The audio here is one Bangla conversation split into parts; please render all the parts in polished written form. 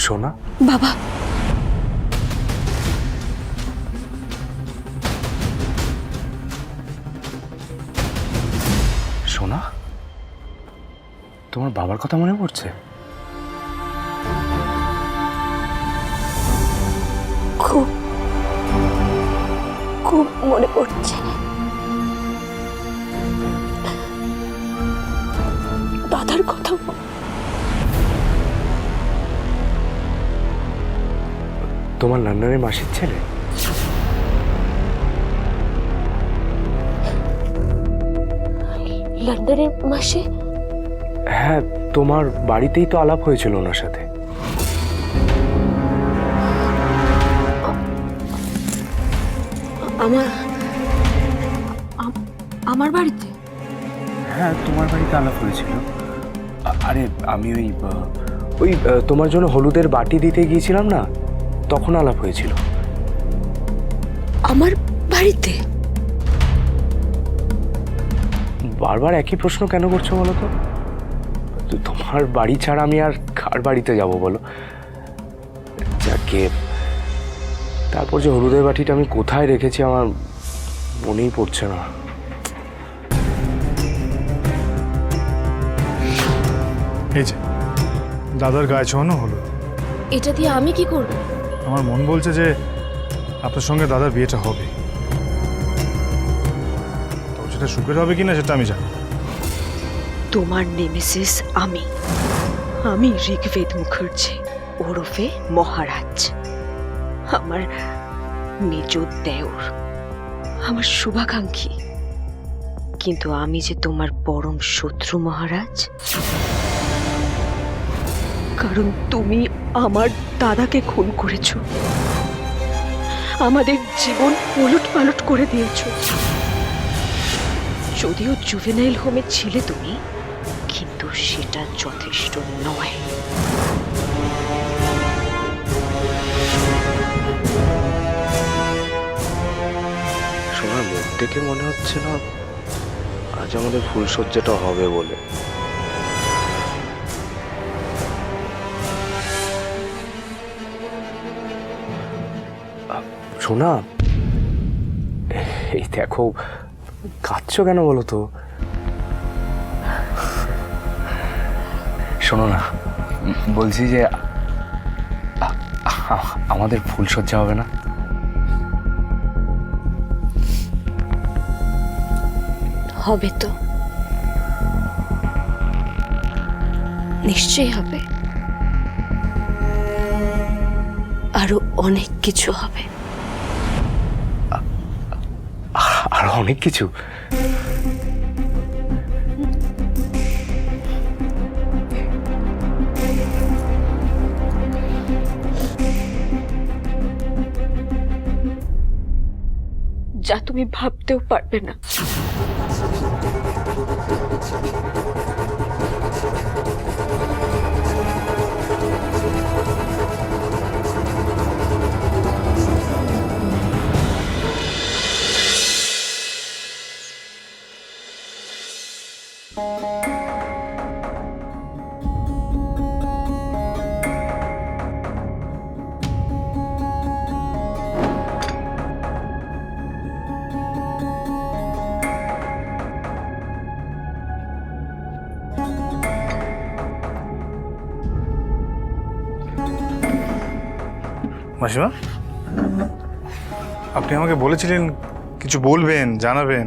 সোনা, বাবা, সোনা, তোমার বাবার কথা মনে পড়ছে? খুব খুব মনে পড়ছে। দাদার কথা। তোমার লন্ডনের মাসির ছেলে? লন্ডনের মাসে? হ্যাঁ, তোমার বাড়িতেই তো আলাপ হয়েছিল ওনার সাথে। আমার বাড়িতে? হ্যাঁ, তোমার বাড়িতে আলাপ হয়েছিল। আরে আমি ওই তোমার জন্য হলুদের বাটি দিতে গিয়েছিলাম না, তখন আলাপ হয়েছিল। আমার বাড়িতে? বারবার একই প্রশ্ন কেন করছো বলো তো? তোমার বাড়ি ছাড়া আমি আর কার বাড়িতে যাব বলো? যাকে তারপর যে হলুদের বাটিটা আমি কোথায় রেখেছি আমার মনেই পড়ছে না। এই যে দাদার গায়ে ছোঁয়ানো হলো। এটা দিয়ে আমি কি করব? আমার মন বলছে যে আপনার সঙ্গে দাদার বিয়েটা হবে, তবে সেটা সুখের হবে কিনা সেটা আমি জানি। তোমার নেমেসিস আমি ঋগ্বেদ মুখার্জি ওরফে মহারাজ। আমার মেজ দেওর, আমার শুভাকাঙ্ক্ষী। কিন্তু আমি যে তোমার পরম শত্রু মহারাজ, কারণ তুমি আমার দাদাকে খুন করেছ, আমাদের জীবন উলট পালট করে দিয়েছ। যদিও জুভেনাইল হোমে ছিলে তুমি, কিন্তু সেটা যথেষ্ট নয়। সোনার মুখ দেখে মনে হচ্ছে না আজ আমাদের ফুলসজ্জাটা হবে বলে। সোনা, এই দেখো, কাঁদছো কেন বলো তো? শোনো না, বলছি যে আমাদের ফুলসজ্জা হবে না? হবে তো, নিশ্চয়ই হবে। আরো অনেক কিছু হবে। আরো অনেক কিছু? যা তুমি ভাবতেও পারবে না। মাসিমা, আপনি আমাকে বলেছিলেন কিছু বলবেন, জানাবেন,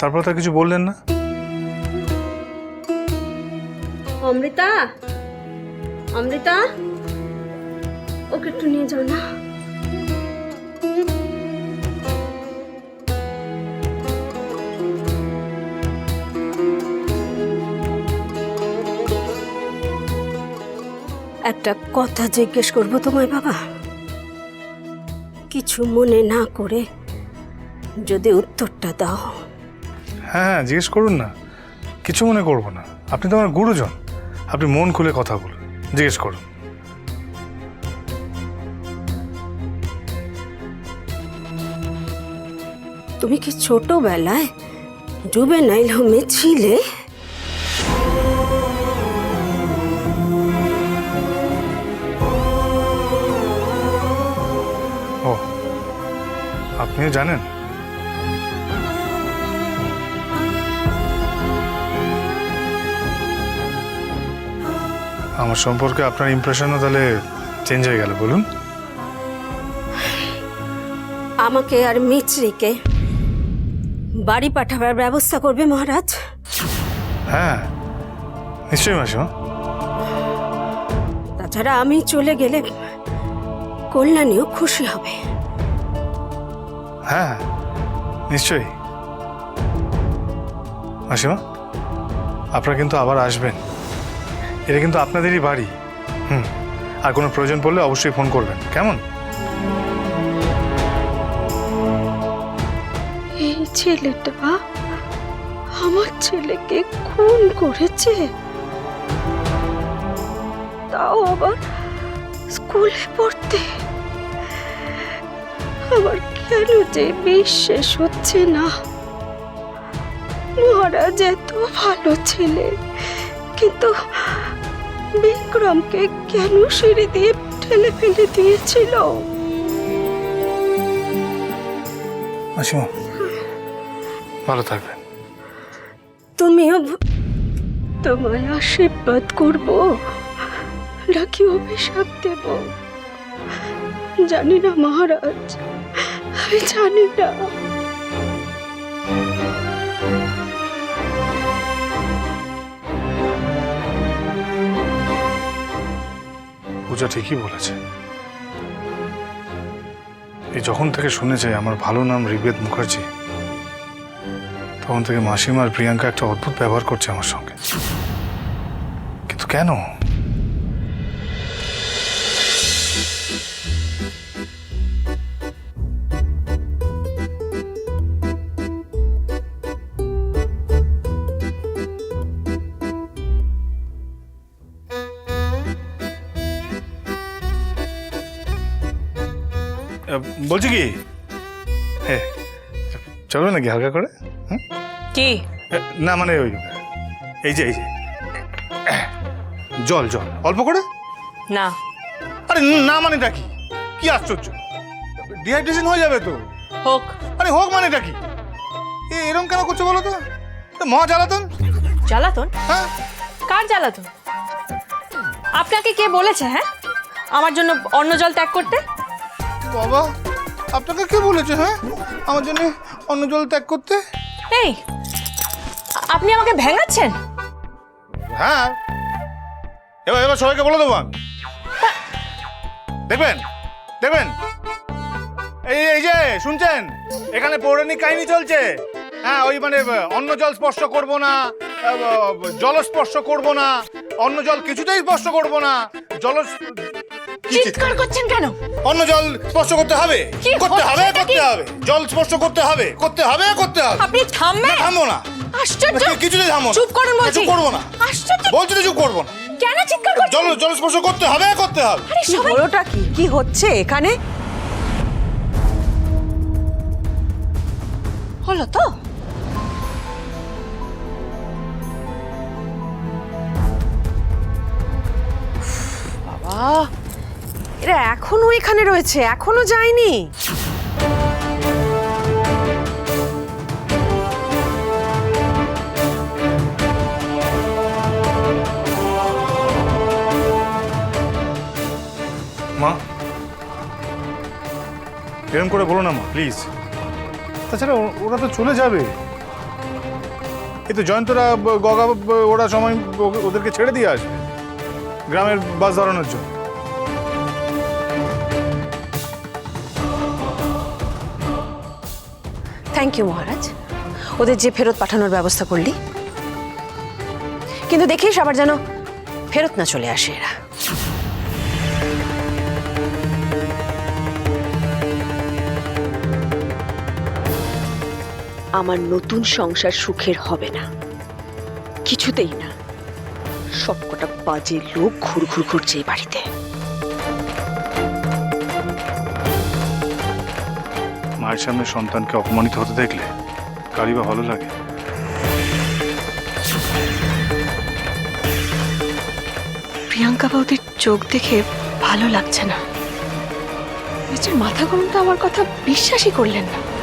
তারপর তার কিছু বললেন না। অমৃতা, অমৃতা, ওকে একটু নিয়ে যাও না। একটা কথা জিজ্ঞেস করবো তোমায় বাবা, কিছু মনে না করে যদি উত্তরটা দাও। হ্যাঁ হ্যাঁ, জিজ্ঞেস করুন না, কিছু মনে করবো না। আপনি তো আমার গুরুজন, আপনি মন খুলে কথা বলুন, জিজ্ঞেস করুন। তুমি কি ছোটবেলায় জুভেনাইল হোমে ছিলে? ও, আপনিও জানেন? আমার সম্পর্কে আপনার ইমপ্রেশনও তাহলে চেঞ্জ হয়ে গেল, বলুন। আমাকে আর মিছরিকে বাড়ি পাঠাবার ব্যবস্থা করবে মহারাজ। হ্যাঁ, নিশ্চয়ই মাসিমা। তাছাড়া আমি চলে গেলে কল্যাণীও খুশি হবে। হ্যাঁ, নিশ্চয়ই। মাসিমা, আপনারা কিন্তু আবার আসবেন। এটা কিন্তু আপনাদেরই বাড়ি। আর কোনো প্রয়োজন পড়লে অবশ্যই ফোন করবেন, কেমন? এই ছেলেটা আমার ছেলেকে খুন করেছে, তাও আবার স্কুলে পড়তে। আমার কেন যে বিশ্বাস হচ্ছে না। মহারাজ এত ভালো ছেলে, কিন্তু বিক্রমকে কেন সিঁড়ি দিয়ে ঠেলে ফেলে দিয়েছিল? মাসিমা, ভালো থাকবেন। তুমিও তোমায় আশীর্বাদ করব নাকি অভিশাপ দেব জানি না মহারাজ, আমি জানি না। পূজা ঠিকই বলেছে। এই যখন থেকে শুনেছে আমার ভালো নাম ঋগ্বেদ মুখার্জি, তখন থেকে মাসিমা আর প্রিয়াঙ্কা একটা অদ্ভুত ব্যবহার করছে আমার সঙ্গে। কিন্তু কেন? বলছি কি, হ্যাঁ, চলবে নাকি হালকা করে? কি? না মানে ওই এই যে জল জল অল্প করে। না। আরে না মানেটা কি? কি আশ্চর্য, ডিহাইড্রেশন হয়ে যাবে তো। হোক। আরে হোক মানেটা কি? এরকম কেন করছো বলো তো? মহা জ্বালাতন। জ্বালাতন? হ্যাঁ। কার জ্বালাতন? আপনাকে কে বলেছে হ্যাঁ আমার জন্য অন্ন জল ত্যাগ করতে? বাবা, আপনাকে কে বলেছে হ্যাঁ আমার জন্য অন্ন জল ত্যাগ করতে? এই, আপনি আমাকে ভেঙাচ্ছেন? হ্যাঁ, এবার সবাইকে বলে দেবো আমি। দেখবেন দেখবেন, এই যে শুনছেন, এখানে পৌরাণিক কাহিনী চলছে। হ্যাঁ, ওই মানে অন্ন জল স্পর্শ করব না, জল স্পর্শ করব না, অন্ন জল কিছুতেই স্পর্শ করব না, জল। চিৎকার করছেন কেন? অন্ন জল স্পর্শ করতে হবে, করতে হবে, করতে হবে, জল স্পর্শ করতে হবে, করতে হবে, করতে হবে। আপনি থামবেন? থামবো না। আশ্চর্য, কিছুতেই থামবো না। চুপ করুন বলছি। চুপ করবো না। আশ্চর্য, বলছি তো চুপ করবো না। কেন চিৎকার করছেন? জল স্পর্শ করতে হবে, করতে হবে। আরে সবাই বড়টা কি কি হচ্ছে এখানে? হলো তো? বাবা, এরা এখনো এখানে রয়েছে, এখনো যায়নি? মা, এরকম করে বলো না মা, প্লিজ। তাছাড়া ওরা তো চলে যাবে। এই তো জয়ন্তরা, গগা, ওরা সময় ওদেরকে ছেড়ে দিয়ে আসবে গ্রামের বাস ধরানোর জন্য। থ্যাংক ইউ মহারাজ, ওদের যে ফেরত পাঠানোর ব্যবস্থা করলি। কিন্তু দেখিস আবার যেন ফেরত না চলে আসে এরা। আমার নতুন সংসার সুখের হবে না, কিছুতেই না। সবকটা বাজে লোক ঘুরঘুর ঘুরছে এই বাড়িতে। মায়ের সামনে সন্তানকে অপমানিত হতে দেখলে কারই বা ভালো লাগে? প্রিয়াঙ্কা বৌদির চোখ দেখে ভালো লাগছে না। মিস্টার মাথা গরম তো আমার কথা বিশ্বাসই করলেন না।